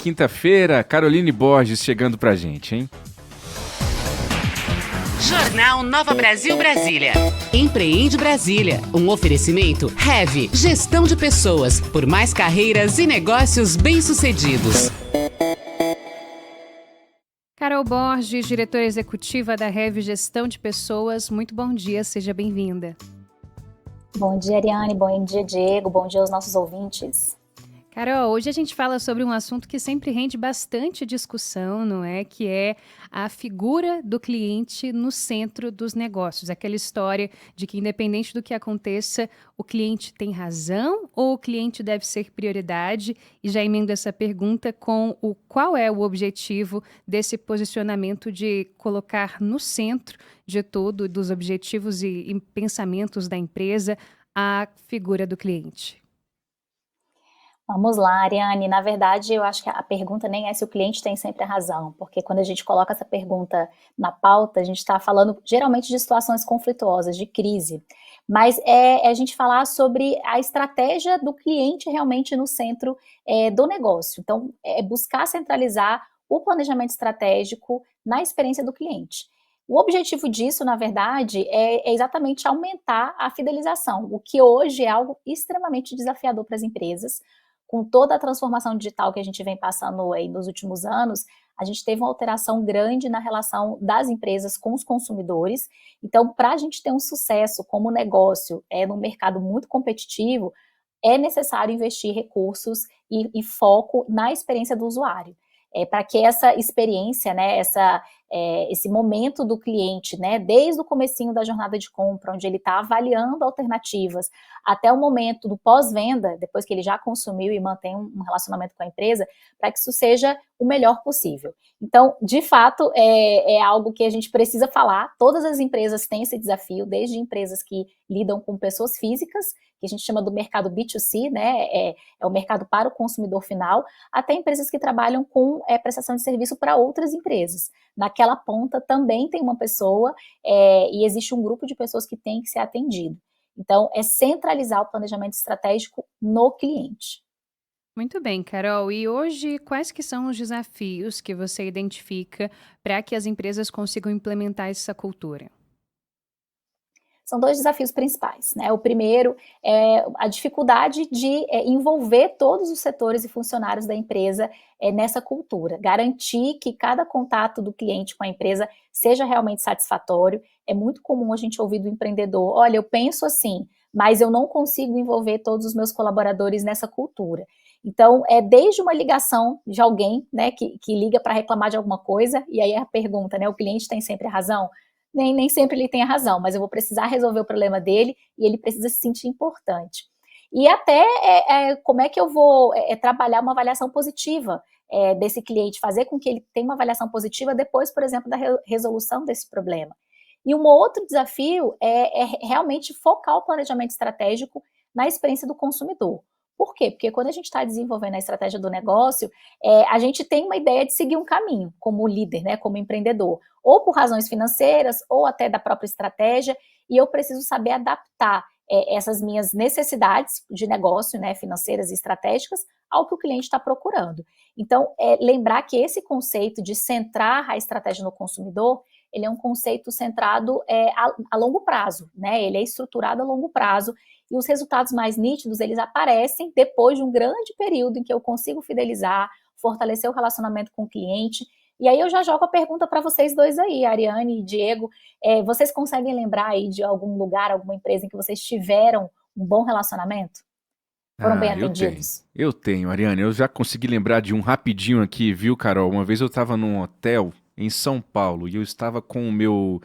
Quinta-feira, Caroline Borges chegando pra gente, hein? Jornal Nova Brasil Brasília. Empreende Brasília. Um oferecimento Heavy, gestão de pessoas, por mais carreiras e negócios bem-sucedidos. Carol Borges, diretora executiva da Heavy Gestão de Pessoas, muito bom dia, seja bem-vinda. Bom dia, Ariane, bom dia, Diego, bom dia aos nossos ouvintes. Carol, hoje a gente fala sobre um assunto que sempre rende bastante discussão, não é? Que é a figura do cliente no centro dos negócios. Aquela história de que, independente do que aconteça, o cliente tem razão ou o cliente deve ser prioridade? E já emendo essa pergunta com qual é o objetivo desse posicionamento de colocar no centro de tudo, dos objetivos e pensamentos da empresa, a figura do cliente. Vamos lá, Ariane. Na verdade, eu acho que a pergunta nem é se o cliente tem sempre a razão, porque quando a gente coloca essa pergunta na pauta, a gente está falando geralmente de situações conflituosas, de crise, mas é a gente falar sobre a estratégia do cliente realmente no centro do negócio. Então, é buscar centralizar o planejamento estratégico na experiência do cliente. O objetivo disso, na verdade, é exatamente aumentar a fidelização, o que hoje é algo extremamente desafiador para as empresas. Com toda a transformação digital que a gente vem passando aí nos últimos anos, a gente teve uma alteração grande na relação das empresas com os consumidores. Então, para a gente ter um sucesso como negócio num mercado muito competitivo, é necessário investir recursos e foco na experiência do usuário. Para que essa experiência, né, esse momento do cliente, né, desde o comecinho da jornada de compra, onde ele está avaliando alternativas, até o momento do pós-venda, depois que ele já consumiu e mantém um relacionamento com a empresa, para que isso seja o melhor possível. Então, de fato, é algo que a gente precisa falar. Todas as empresas têm esse desafio, desde empresas que lidam com pessoas físicas, que a gente chama do mercado B2C, né, é o mercado para o consumidor final, até empresas que trabalham com prestação de serviço para outras empresas. Naquela ponta também tem uma pessoa e existe um grupo de pessoas que tem que ser atendido. Então, é centralizar o planejamento estratégico no cliente. Muito bem, Carol. E hoje, quais que são os desafios que você identifica para que as empresas consigam implementar essa cultura? São dois desafios principais, né? O primeiro é a dificuldade de envolver todos os setores e funcionários da empresa nessa cultura, garantir que cada contato do cliente com a empresa seja realmente satisfatório. É muito comum a gente ouvir do empreendedor: olha, eu penso assim, mas eu não consigo envolver todos os meus colaboradores nessa cultura. Então, desde uma ligação de alguém, né, que liga para reclamar de alguma coisa, e aí a pergunta, né, o cliente tem sempre a razão? Nem sempre ele tem a razão, mas eu vou precisar resolver o problema dele e ele precisa se sentir importante. E até como é que eu vou trabalhar uma avaliação positiva desse cliente, fazer com que ele tenha uma avaliação positiva depois, por exemplo, da resolução desse problema. E um outro desafio é realmente focar o planejamento estratégico na experiência do consumidor. Por quê? Porque quando a gente está desenvolvendo a estratégia do negócio, a gente tem uma ideia de seguir um caminho, como líder, né, como empreendedor, ou por razões financeiras, ou até da própria estratégia, e eu preciso saber adaptar essas minhas necessidades de negócio, né, financeiras e estratégicas, ao que o cliente está procurando. Então, lembrar que esse conceito de centrar a estratégia no consumidor, ele é um conceito centrado a longo prazo, né? Ele é estruturado a longo prazo, e os resultados mais nítidos, eles aparecem depois de um grande período em que eu consigo fidelizar, fortalecer o relacionamento com o cliente. E aí eu já jogo a pergunta para vocês dois aí, Ariane e Diego, vocês conseguem lembrar aí de algum lugar, alguma empresa em que vocês tiveram um bom relacionamento? Foram bem atendidos? Eu tenho, Ariane. Eu já consegui lembrar de um rapidinho aqui, viu, Carol? Uma vez eu estava num hotel em São Paulo e eu estava com o meu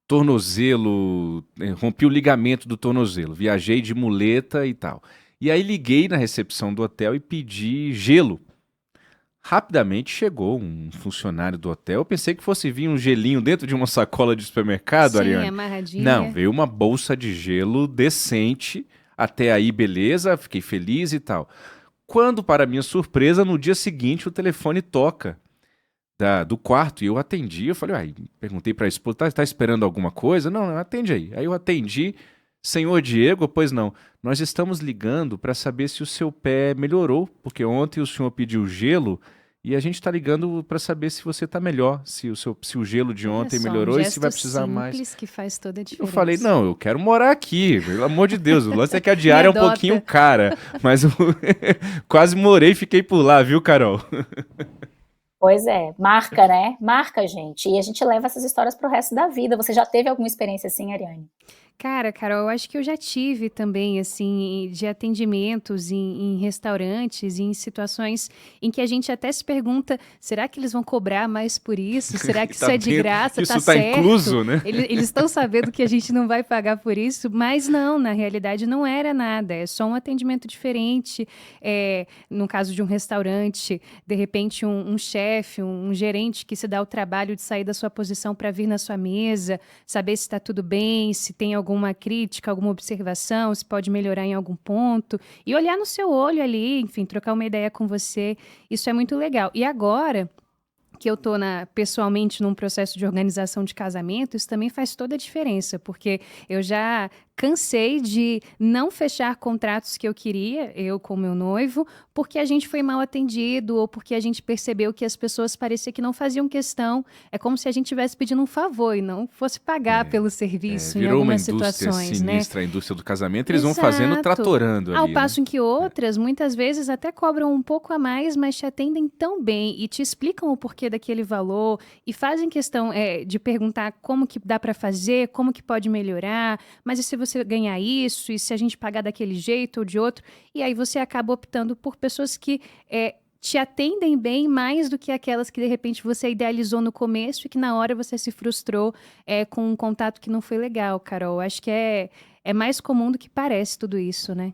tornozelo, rompi o ligamento do tornozelo, viajei de muleta e tal. E aí liguei na recepção do hotel e pedi gelo. Rapidamente chegou um funcionário do hotel. Eu pensei que fosse vir um gelinho dentro de uma sacola de supermercado, Sim, Ariane. amarradinha. Não, veio uma bolsa de gelo decente. Até aí, beleza, fiquei feliz e tal. Quando, para minha surpresa, no dia seguinte o telefone toca do quarto e eu atendi. Eu falei, perguntei para a esposa, tá esperando alguma coisa? Não, atende aí. Aí eu atendi, senhor Diego, pois não, nós estamos ligando para saber se o seu pé melhorou, porque ontem o senhor pediu gelo E a gente tá ligando para saber se você tá melhor, se o gelo de Olha ontem só, melhorou um e se vai gesto precisar mais. simples que faz toda a Eu falei, diferença. não, eu quero morar aqui, pelo amor de Deus. O lance é que a Me diária é um adota. pouquinho cara, mas eu quase morei e fiquei por lá, viu, Carol? Pois é, marca, né? Marca, gente. E a gente leva essas histórias pro resto da vida. Você já teve alguma experiência assim, Ariane? Cara, Carol, eu acho que eu já tive também, assim, de atendimentos em restaurantes, em situações em que a gente até se pergunta, será que eles vão cobrar mais por isso? Será que isso Tá é de dentro, graça? Tá isso tá certo? incluso, né? Eles estão sabendo que a gente não vai pagar por isso, mas não, na realidade não era nada, é só um atendimento diferente. No caso de um restaurante, de repente um chefe, um gerente que se dá o trabalho de sair da sua posição para vir na sua mesa, saber se está tudo bem, se tem alguma crítica, alguma observação, se pode melhorar em algum ponto, e olhar no seu olho ali, enfim, trocar uma ideia com você, isso é muito legal. E agora que eu estou pessoalmente num processo de organização de casamento, isso também faz toda a diferença, porque eu já cansei de não fechar contratos que eu queria, eu com meu noivo, porque a gente foi mal atendido ou porque a gente percebeu que as pessoas parecia que não faziam questão. É como se a gente estivesse pedindo um favor e não fosse pagar pelo serviço em Virou uma algumas indústria situações, né? sinistra, a indústria do casamento, eles vão fazendo Exato. tratorando Ao ali, né? passo em que outras, muitas vezes, até cobram um pouco a mais, mas te atendem tão bem e te explicam o porquê daquele valor e fazem questão de perguntar como que dá para fazer, como que pode melhorar, mas e se você ganhar isso, e se a gente pagar daquele jeito ou de outro? E aí você acaba optando por pessoas que te atendem bem mais do que aquelas que de repente você idealizou no começo e que na hora você se frustrou com um contato que não foi legal, Carol. Acho que é mais comum do que parece tudo isso, né?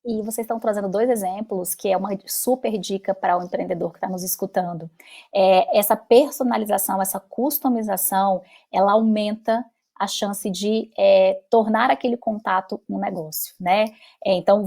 E vocês estão trazendo dois exemplos que é uma super dica para o empreendedor que está nos escutando. Essa personalização, essa customização, ela aumenta a chance de tornar aquele contato um negócio, né? Então,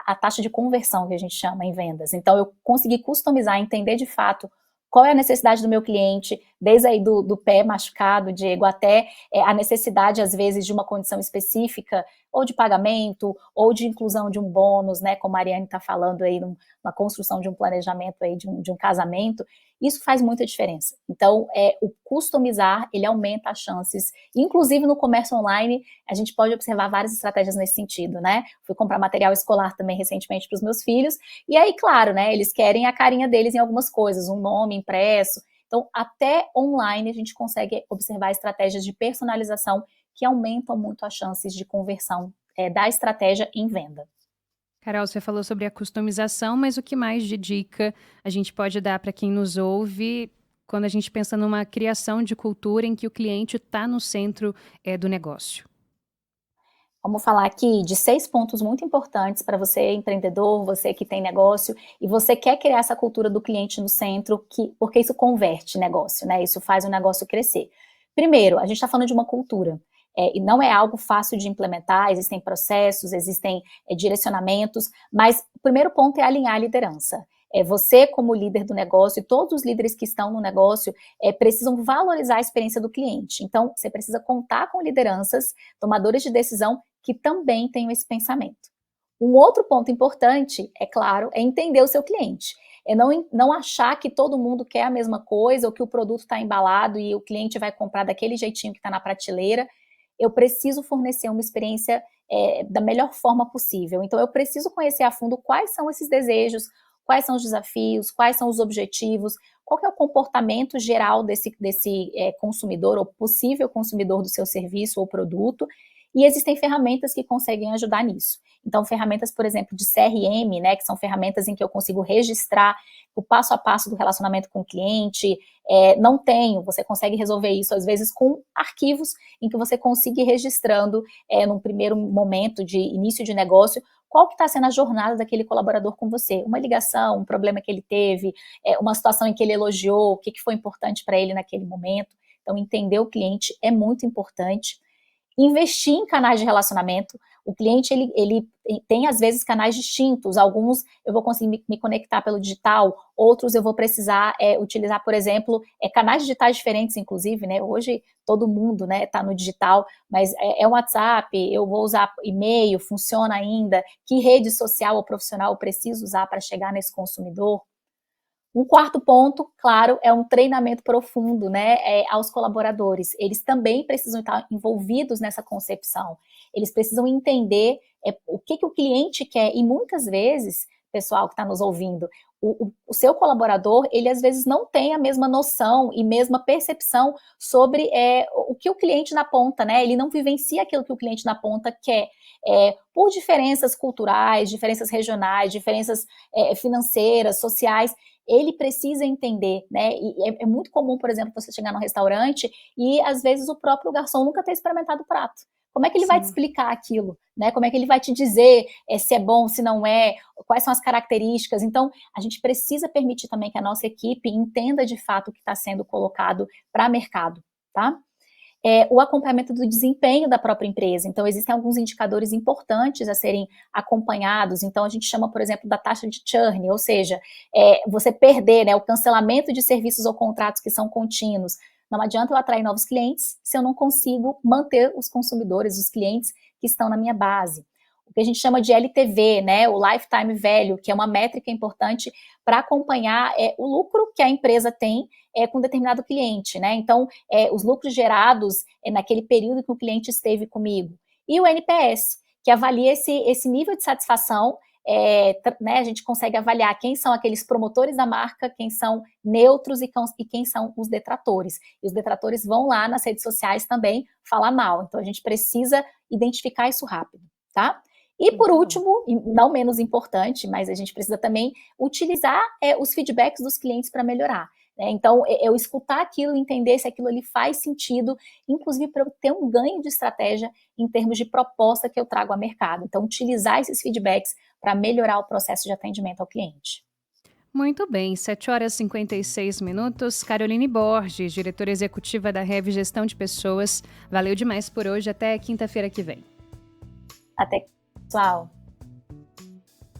a taxa de conversão que a gente chama em vendas. Então, eu consegui customizar, entender de fato qual é a necessidade do meu cliente, desde aí do pé machucado, Diego, até a necessidade, às vezes, de uma condição específica, ou de pagamento, ou de inclusão de um bônus, né, como a Ariane está falando aí, uma construção de um planejamento aí, de um casamento, isso faz muita diferença. Então, o customizar, ele aumenta as chances, inclusive no comércio online, a gente pode observar várias estratégias nesse sentido, né? Fui comprar material escolar também recentemente para os meus filhos, e aí, claro, né, eles querem a carinha deles em algumas coisas, um nome impresso. Então, até online a gente consegue observar estratégias de personalização que aumentam muito as chances de conversão da estratégia em venda. Carol, você falou sobre a customização, mas o que mais de dica a gente pode dar para quem nos ouve quando a gente pensa numa criação de cultura em que o cliente está no centro do negócio? Vamos falar aqui de 6 pontos muito importantes para você, empreendedor, você que tem negócio, e você quer criar essa cultura do cliente no centro, porque isso converte negócio, né? Isso faz o negócio crescer. Primeiro, a gente está falando de uma cultura, e não é algo fácil de implementar, existem processos, existem direcionamentos, mas o primeiro ponto é alinhar a liderança. Você, como líder do negócio, e todos os líderes que estão no negócio precisam valorizar a experiência do cliente. Então, você precisa contar com lideranças, tomadores de decisão, que também tenham esse pensamento. Um outro ponto importante, é claro, é entender o seu cliente. É não achar que todo mundo quer a mesma coisa ou que o produto está embalado e o cliente vai comprar daquele jeitinho que está na prateleira. Eu preciso fornecer uma experiência da melhor forma possível. Então, eu preciso conhecer a fundo quais são esses desejos, quais são os desafios, quais são os objetivos, qual que é o comportamento geral desse consumidor ou possível consumidor do seu serviço ou produto. E existem ferramentas que conseguem ajudar nisso. Então, ferramentas, por exemplo, de CRM, né, que são ferramentas em que eu consigo registrar o passo a passo do relacionamento com o cliente. Não tenho, você consegue resolver isso, às vezes, com arquivos em que você consiga ir registrando, num primeiro momento de início de negócio, qual que está sendo a jornada daquele colaborador com você. Uma ligação, um problema que ele teve, uma situação em que ele elogiou, o que foi importante para ele naquele momento. Então, entender o cliente é muito importante. Investir em canais de relacionamento. O cliente, ele tem, às vezes, canais distintos. Alguns eu vou conseguir me conectar pelo digital, outros eu vou precisar utilizar, por exemplo, canais digitais diferentes, inclusive, né? Hoje, todo mundo, né, tá no digital, mas é o WhatsApp, eu vou usar e-mail, funciona ainda. Que rede social ou profissional eu preciso usar para chegar nesse consumidor? Um quarto ponto, claro, é um treinamento profundo, né, aos colaboradores. Eles também precisam estar envolvidos nessa concepção. Eles precisam entender o que o cliente quer. E muitas vezes, pessoal que está nos ouvindo, o seu colaborador, ele às vezes não tem a mesma noção e mesma percepção sobre o que o cliente na ponta, né? Ele não vivencia aquilo que o cliente na ponta quer. Por diferenças culturais, diferenças regionais, diferenças financeiras, sociais, ele precisa entender, né? E é muito comum, por exemplo, você chegar num restaurante e às vezes o próprio garçom nunca ter experimentado o prato. Como é que ele vai te explicar aquilo, né? Como é que ele vai te dizer se é bom, se não é, quais são as características? Então, a gente precisa permitir também que a nossa equipe entenda de fato o que está sendo colocado para mercado, tá? O acompanhamento do desempenho da própria empresa. Então, existem alguns indicadores importantes a serem acompanhados. Então, a gente chama, por exemplo, da taxa de churn, ou seja, você perder, né, o cancelamento de serviços ou contratos que são contínuos. Não adianta eu atrair novos clientes se eu não consigo manter os consumidores, os clientes que estão na minha base. O que a gente chama de LTV, né, o Lifetime Value, que é uma métrica importante para acompanhar o lucro que a empresa tem com determinado cliente, né? Então, os lucros gerados naquele período que o cliente esteve comigo. E o NPS, que avalia esse nível de satisfação, né, a gente consegue avaliar quem são aqueles promotores da marca, quem são neutros e quem são os detratores. E os detratores vão lá nas redes sociais também falar mal. Então, a gente precisa identificar isso rápido, tá? E por último, e não menos importante, mas a gente precisa também utilizar os feedbacks dos clientes para melhorar. Né? Então, eu escutar aquilo, entender se aquilo ali faz sentido, inclusive para eu ter um ganho de estratégia em termos de proposta que eu trago ao mercado. Então, utilizar esses feedbacks para melhorar o processo de atendimento ao cliente. Muito bem, 7h56. Caroline Borges, diretora executiva da Hev Gestão de Pessoas. Valeu demais por hoje, até quinta-feira que vem. Até, pessoal.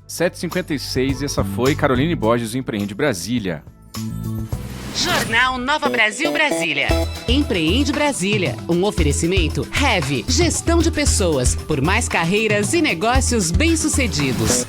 7h56, essa foi Caroline Borges, do Empreende Brasília. Jornal Nova Brasil Brasília. Empreende Brasília, um oferecimento Hev Gestão de Pessoas, por mais carreiras e negócios bem-sucedidos.